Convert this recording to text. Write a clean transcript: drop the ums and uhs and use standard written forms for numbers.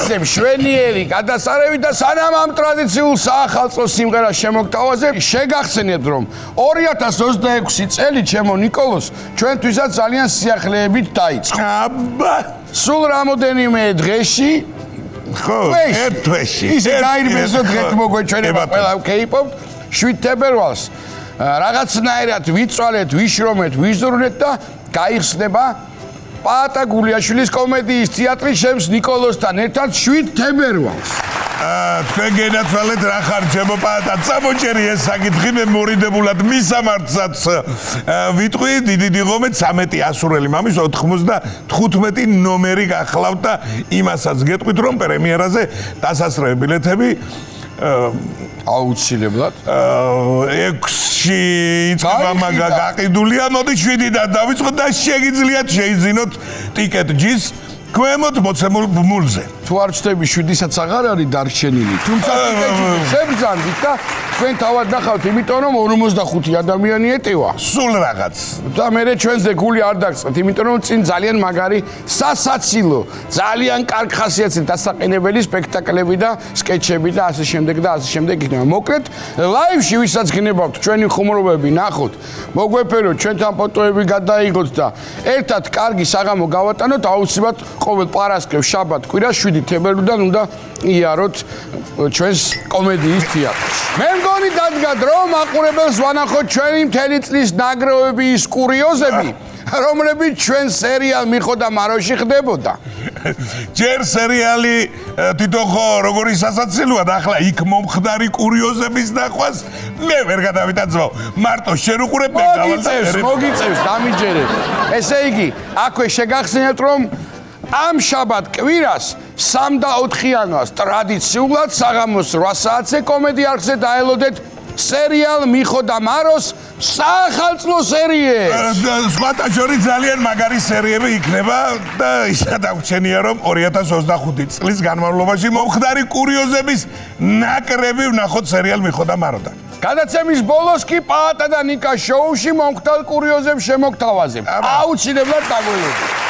მისცემ შვენიერი გადასარევი და სანამ ამ ტრადიციულ საახალწლო სიმღერას შემოგთავაზებ, შეგახსენებთ, რომ 2026 წელი ჩემო ნიკოლოს ჩვენთვისაც ძალიან სიახლეებით დაიწყო. აბა, სულ რამოდენიმე დღეში ხო, ერთ თვეში. ისე გაირბეზო დღეთ მოგვეჩვენება ყველა ვქეიპობთ 7 თებერვალს. რაღაცნაირად ვიწვალეთ, ვიშრომეთ, ვიზრუნეთ და გაიხსნება პაატა გულიაშვილის კომედიის თეატრი შემს ნიკოლოსთან ერთად 7 თებერვალს. თქვენ გენაცვალეთ რა ხარ ჩემო პაატა, წამოჭერი ეს საკითხი მე მორიდებულად მისამართსაც ვიტყვი დიდი ღომეთ 13 ასურელი მამის 95 ნომერი გახლავთ და იმასაც გეტყვით რომ პრემიერაზე დასასრები ბილეთები აუცილებლად 6-ში იწყება მაგა გაყიდულია, მოდი 7-დან დავიწყოთ და შეგიძლიათ შეიძინოთ ტიკეტ-ჯის ქვემოთ მოცემულ ბმულზე. თუ არ ვწდები 7-საც აღარ არის დარჩენილი, თუმცა ტიკეტი შევძანდით და თქვენ თავად ნახავთ, იმიტომ რომ 45 ადამიანი ეტევა. სულ რაღაც. და მე ჩვენზე გული არ დაგწყეთ, იმიტომ რომ წინ ძალიან მაგარი სასაცილო, ძალიან კარგ ხასიათის დასაყენებელი სპექტაკლები და სკეჩები და ასე შემდეგ და ასე შემდეგ იქნება. მოკლედ, ლაივში ვისაც გნებავთ ჩვენი ხუმრობები ნახოთ, მოგვეფეროთ, ჩვენთან ფოტოები გადაიღოთ და ერთად კარგი საღამო გავატანოთ, აუცილებლად ყოველ პარასკევს, შაბათ, კვირას 7 თებერვლიდან უნდა იაროთ ჩვენს კომედიის თეატრში. მე მგონი დადგა დრო მაყურებელს ვანახოთ ჩვენი მთელი წლის ნანგრევების კურიოზები, რომლებიც ჩვენ სერიალ მიხო და მაროში ხდებოდა. ჯერ სერიალი თვითონ ხო როგორი სასაცილოა და ახლა იქ მომხდარი კურიოზების ნახვას მე ვერ გადავიტანძმავ. მარტო შენ უყურებ მე გავალ მოგიწევს დამიჯერებ. ესე იგი, აქვე შეგახსენებთ რომ ამ შაბათ კვირას 3 და 4-იანვას ტრადიციულად საღამოს 8 საათზე კომედი არხზე დაელოდეთ სერიალ მიხო და მაროს საახალწლო სერიებს. სხვათა შორის ძალიან მაგარი სერიები იქნება და ისა დაგვრჩენია რომ 2025 წლის განმავლობაში მომხდარი კურიოზების ნაკრები ვნახოთ სერიალ მიხო და მაროდან. გადაცემის ბოლოს კი პაატა და ნიკა შოუში მომხდარ კურიოზებს შემოგთავაზებ. აუცილებლად დაგველოდებით.